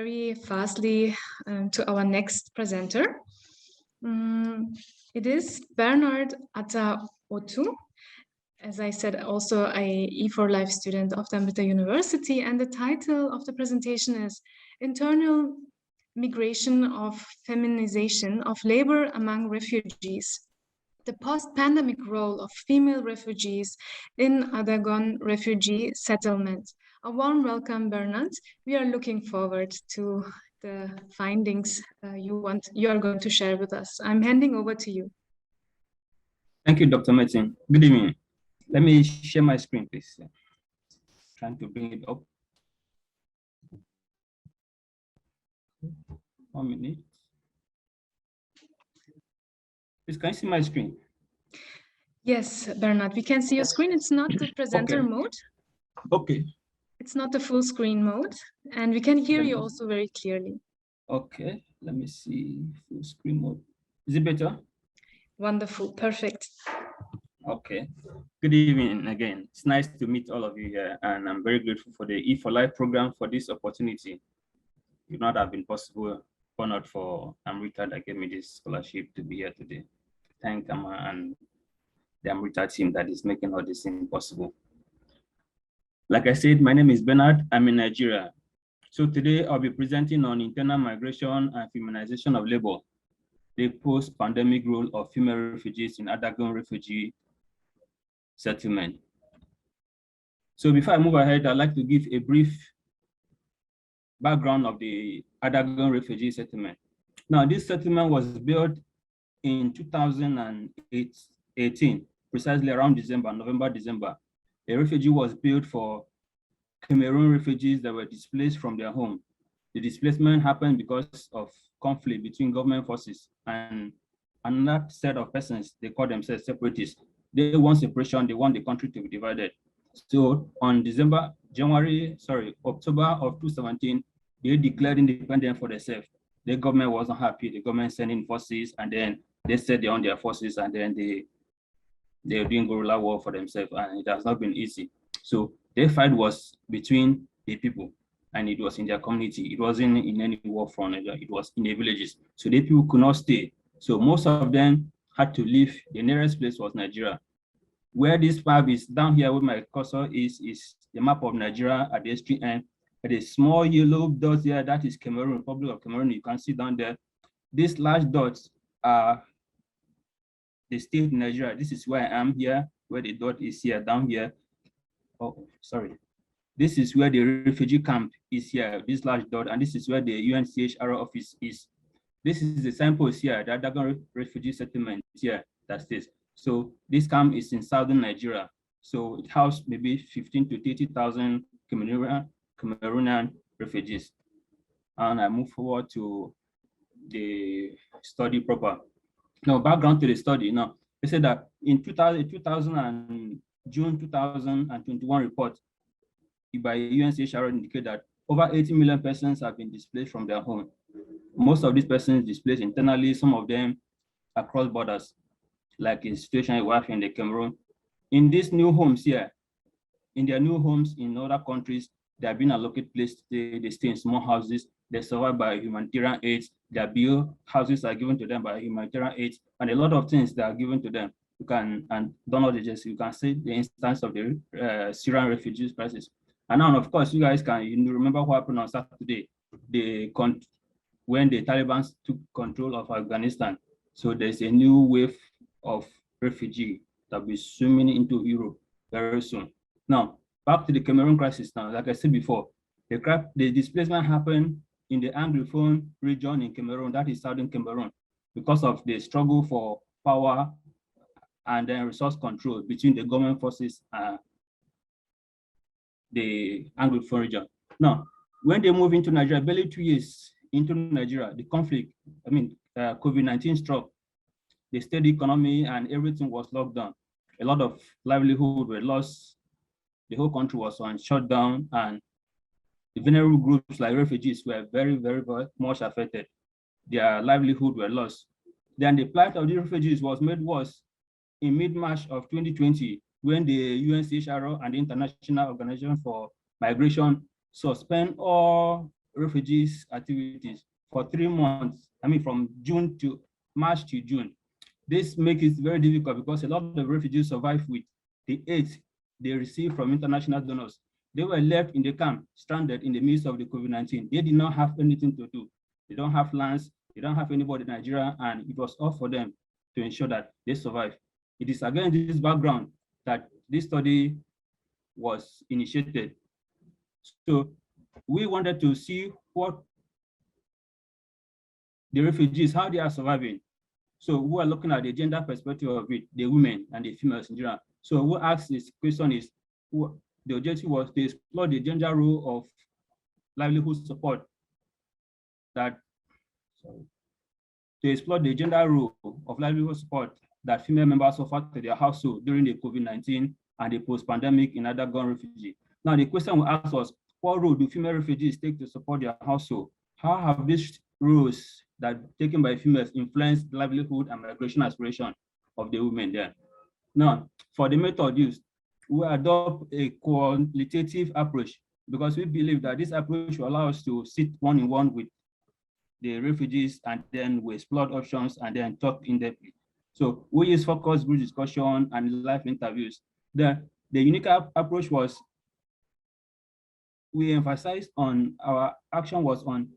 very fastly to our next presenter. It is Bernard Atta-Otu. As I said, also a E4Life student of Dambita University, and the title of the presentation is Internal Migration of Feminization of Labor Among Refugees, the post-pandemic role of female refugees in Adagon refugee settlement. A warm welcome, Bernard. We are looking forward to the findings you are going to share with us. I'm handing over to you. Thank you, Dr. Martin. Good evening. Let me share my screen, please. Trying to bring it up. 1 minute. Please, can you see my screen? Yes, Bernard, we can see your screen. It's not the presenter mode. Okay. It's not the full screen mode, and we can hear you also very clearly. Okay, let me see full screen mode. Is it better? Wonderful, perfect. Okay. Good evening again. It's nice to meet all of you here, and I'm very grateful for the E4Life program for this opportunity. It would not have been possible or not for Amrita that gave me this scholarship to be here today. Thank Amma and the Amrita team that is making all this thing possible. Like I said, my name is Bernard. I'm in Nigeria. So today I'll be presenting on internal migration and feminization of labor, the post-pandemic role of female refugees in Adagon refugee settlement. So before I move ahead, I'd like to give a brief background of the Adagon refugee settlement. Now, this settlement was built in 2018, precisely around November, December. A refugee was built for Cameroon refugees that were displaced from their home. The displacement happened because of conflict between government forces and another set of persons. They call themselves separatists. They want separation, they want the country to be divided. So on October of 2017, they declared independence for themselves. The government wasn't happy, the government sent in forces, and then they said they own their forces, and then they're doing guerrilla war for themselves, and it has not been easy. So their fight was between the people, and it was in their community. It wasn't in any war front, it was in the villages. So the people could not stay. So most of them had to leave. The nearest place was Nigeria. Where this map is down here with my cursor is the map of Nigeria at the extreme end. At a small yellow dot here, that is Cameroon, Republic of Cameroon. You can see down there. These large dots are the state of Nigeria. This is where I am here, where the dot is here, down here. Oh, sorry. This is where the refugee camp is here, this large dot, and this is where the UNHCR office is. This is the signpost here, the Adagon refugee settlement here that states. So this camp is in southern Nigeria. So it houses maybe 15 to 30,000 Cameroonian refugees. And I move forward to the study proper. Now, background to the study. Now, they said that in June 2021 report by UNHCR indicate that over 80 million persons have been displaced from their home. Most of these persons displaced internally, some of them across borders, like in situation we have in the Cameroon. In these new homes here, in their new homes in other countries, they have been allocated places, they stay in small houses, they survive by humanitarian aid, their bill houses are given to them by humanitarian aid, and a lot of things that are given to them. You can, and Donald agency, you can see the instance of the Syrian refugees crisis. And now, of course, you guys can remember what happened on Saturday, when the Taliban took control of Afghanistan. So there's a new wave of refugees that will be swimming into Europe very soon. Now, back to the Cameroon crisis now. Like I said before, the displacement happened in the Anglophone region in Cameroon, that is southern Cameroon, because of the struggle for power and then resource control between the government forces and the Anglophone region. Now, when they move into Nigeria, barely 2 years into Nigeria, the conflict, COVID-19 struck, the state economy and everything was locked down. A lot of livelihood were lost. The whole country was on shutdown, and the vulnerable groups like refugees were very, very, very much affected. Their livelihood were lost. Then the plight of the refugees was made worse in mid-March of 2020, when the UNHCR and the International Organization for Migration suspend all refugees activities for 3 months. I mean, from March to June. This makes it very difficult because a lot of the refugees survive with the aid they receive from international donors. They were left in the camp, stranded in the midst of the COVID-19. They did not have anything to do. They don't have lands, they don't have anybody in Nigeria, and it was all for them to ensure that they survive. It is against this background that this study was initiated. So we wanted to see what the refugees, how they are surviving. So we are looking at the gender perspective of it, the women and the females in general. So we asked this question is, the objective was to explore the gender role of livelihood support that, sorry, to explore the gender role of livelihood support that female members offered to their household during the COVID-19 and the post-pandemic in other gone refugee. Now the question we asked was, what role do female refugees take to support their household? How have these roles that taken by females influenced livelihood and migration aspiration of the women there? Now, for the method used, we adopt a qualitative approach because we believe that this approach will allow us to sit one-on-one with the refugees, and then we explore options and then talk in depth. So we use focus group discussion and live interviews. The unique approach was, we emphasized on our action was on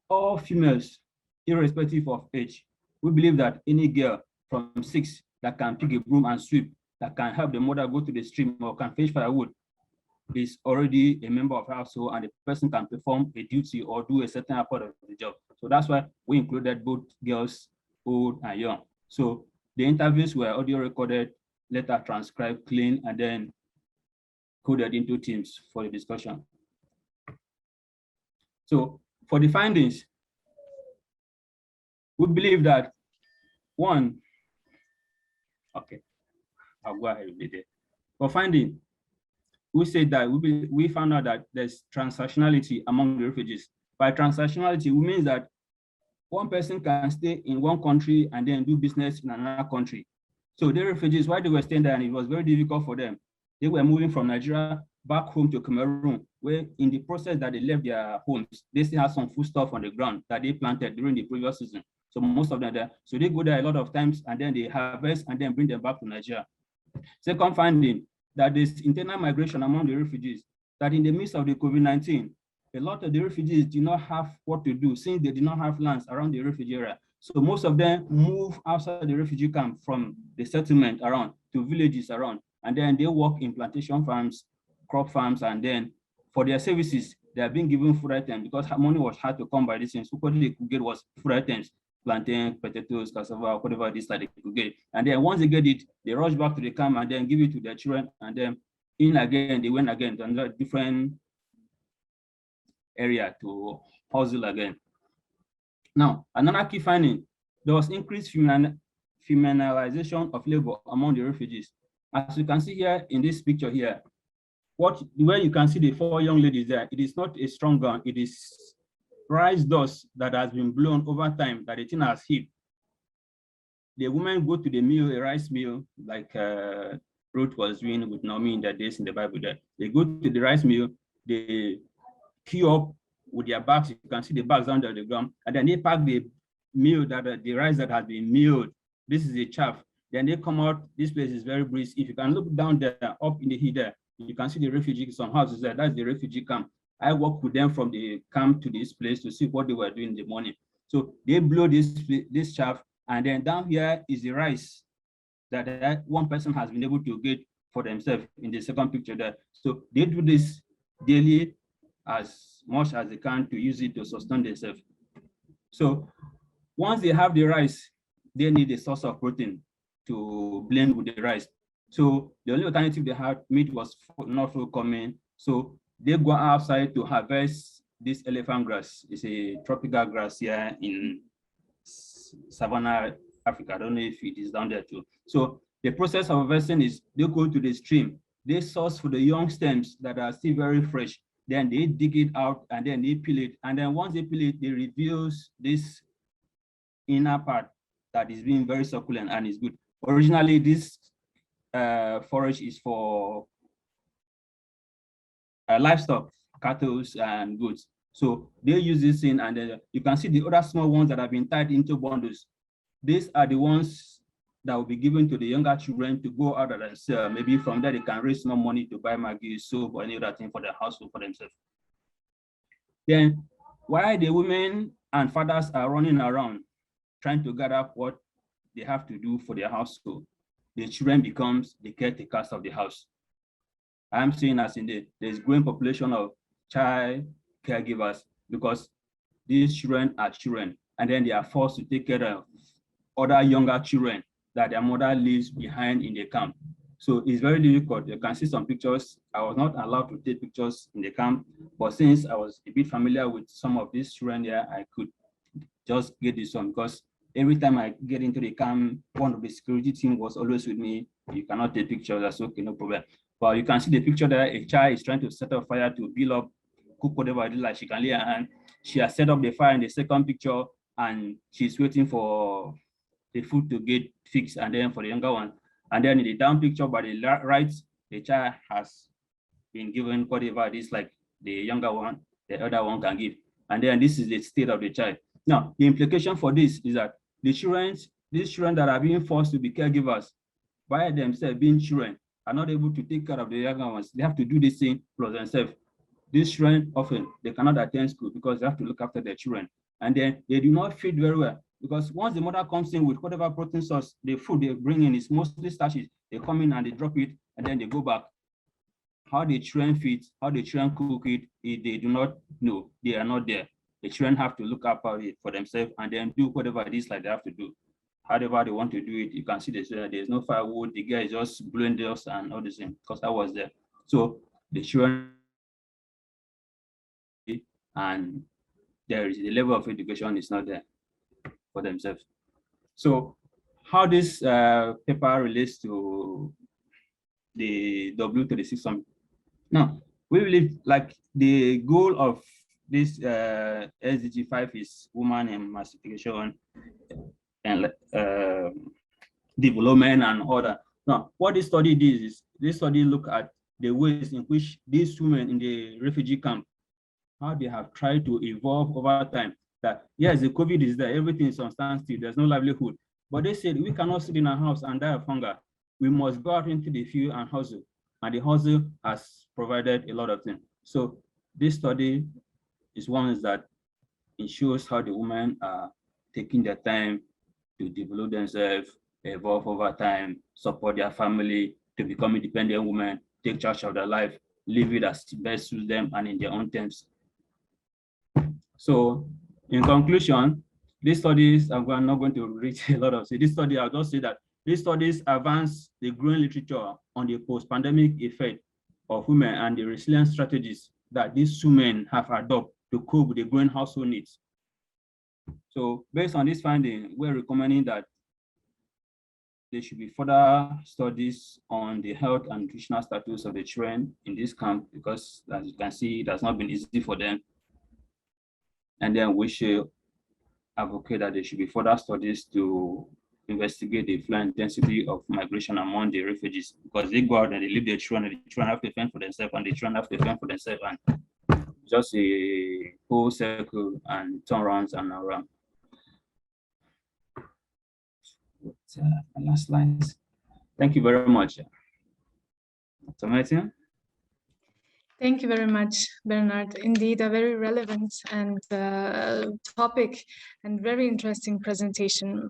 all females, irrespective of age. We believe that any girl from 6 that can pick a broom and sweep, that can help the mother go to the stream or can fetch firewood, is already a member of household, and the person can perform a duty or do a certain part of the job. So that's why we included both girls, old and young. So the interviews were audio recorded, later transcribed, clean, and then coded into teams for the discussion. So for the findings, we believe that one, okay, I'll go ahead with it. For finding, we said that we found out that there's transactionality among the refugees. By transactionality, we mean that one person can stay in one country and then do business in another country. So the refugees, while they were staying there, and it was very difficult for them, they were moving from Nigeria back home to Cameroon, where in the process that they left their homes, they still have some food stuff on the ground that they planted during the previous season. So most of them there, so they go there a lot of times and then they harvest and then bring them back to Nigeria. Second finding, that there's internal migration among the refugees, that in the midst of the COVID-19, a lot of the refugees did not have what to do since they did not have lands around the refugee area. So most of them move outside the refugee camp from the settlement around to villages around, and then they work in plantation farms, crop farms, and then for their services, they are being given food items because money was hard to come by this thing. So what they could get was food items, plantain, potatoes, cassava, whatever this that they could get. And then once they get it, they rush back to the camp and then give it to their children, and then in again, they went again to another different area to hustle again. Now, another key finding, there was increased feminization of labor among the refugees. As you can see here in this picture here, where you can see the 4 young ladies there, it is not a strong gun, it is rice dust that has been blown over time that the thing has hit. The women go to the mill, a rice mill, like Ruth was doing with Naomi in the days in the Bible there. They go to the rice mill, they queue up with their bags, you can see the bags under the ground, and then they pack the meal the rice that has been milled. This is a chaff. Then they come out, this place is very breeze. If you can look down there, up in the hill there, you can see the refugee, some houses there, that's the refugee camp. I walked with them from the camp to this place to see what they were doing in the morning. So they blow this chaff, and then down here is the rice that one person has been able to get for themselves in the second picture there. So they do this daily as much as they can to use it to sustain themselves. So once they have the rice, they need a source of protein to blend with the rice. So the only alternative they had, meat was not forthcoming. So they go outside to harvest this elephant grass. It's a tropical grass here in Savannah, Africa. I don't know if it is down there too. So the process of harvesting is they go to the stream, they source for the young stems that are still very fresh. Then they dig it out and then they peel it. And then once they peel it, they reveals this inner part that is being very succulent and is good. Originally, this forage is for livestock, cattle and goods. So they use this thing, and you can see the other small ones that have been tied into bundles. These are the ones that will be given to the younger children to go out and sell. Maybe from there they can raise more money to buy Maggi, soap, or any other thing for their household for themselves. Then while the women and fathers are running around trying to gather what they have to do for their household, the children becomes the caretakers of the house. I'm saying as in there's growing population of child caregivers because these children are children, and then they are forced to take care of other younger children that their mother leaves behind in the camp. So it's very difficult. You can see some pictures. I was not allowed to take pictures in the camp, but since I was a bit familiar with some of these children there, I could just get this one, because every time I get into the camp, one of the security team was always with me. You cannot take pictures, that's okay, no problem. But you can see the picture there, a child is trying to set up fire to build up, cook whatever it is, like she can lay her hand. She has set up the fire in the second picture, and she's waiting for the food to get fixed, and then for the younger one. And then in the down picture by the right, the child has been given whatever it is, like the younger one, the other one can give. And then this is the state of the child. Now, the implication for this is that these children that are being forced to be caregivers by themselves, being children, are not able to take care of the younger ones. They have to do this thing plus themselves. These children often, they cannot attend school because they have to look after their children. And then they do not feed very well, because once the mother comes in with whatever protein source, the food they bring in is mostly starches. They come in and they drop it, and then they go back. How the children feed, how the children cook it, they do not know. They are not there. The children have to look after it for themselves and then do whatever it is like they have to do. However they want to do it, you can see there's no firewood. The guy is just blowing dust and all the same, because I was there. So the children, and there is the level of education is not there for themselves. So how this paper relates to the W36 summit. Now, we believe like the goal of this SDG 5 is women emancipation and development and order. Now, what this study did is this study look at the ways in which these women in the refugee camp, how they have tried to evolve over time. That yes, the COVID is there, everything is on standstill, there's no livelihood. But they said we cannot sit in our house and die of hunger. We must go out into the field and hustle. And the hustle has provided a lot of things. So this study is one that ensures how the women are taking their time to develop themselves, evolve over time, support their family, to become independent women, take charge of their life, live it as best suits them and in their own terms. So in conclusion, these studies, I'm not going to read a lot of this study, I'll just say that these studies advance the growing literature on the post-pandemic effect of women and the resilience strategies that these women have adopted to cope with the growing household needs. So based on this finding, we're recommending that there should be further studies on the health and nutritional status of the children in this camp, because as you can see, it has not been easy for them. And then we should advocate that there should be further studies to investigate the flow intensity of migration among the refugees, because they go out and they leave their children, and the children have to fend for themselves, and the children have to fend for themselves, and just a whole circle and turnarounds and around. Last lines. Thank you very much. Dr. Martin. Thank you very much, Bernard. Indeed, a very relevant and topic and very interesting presentation.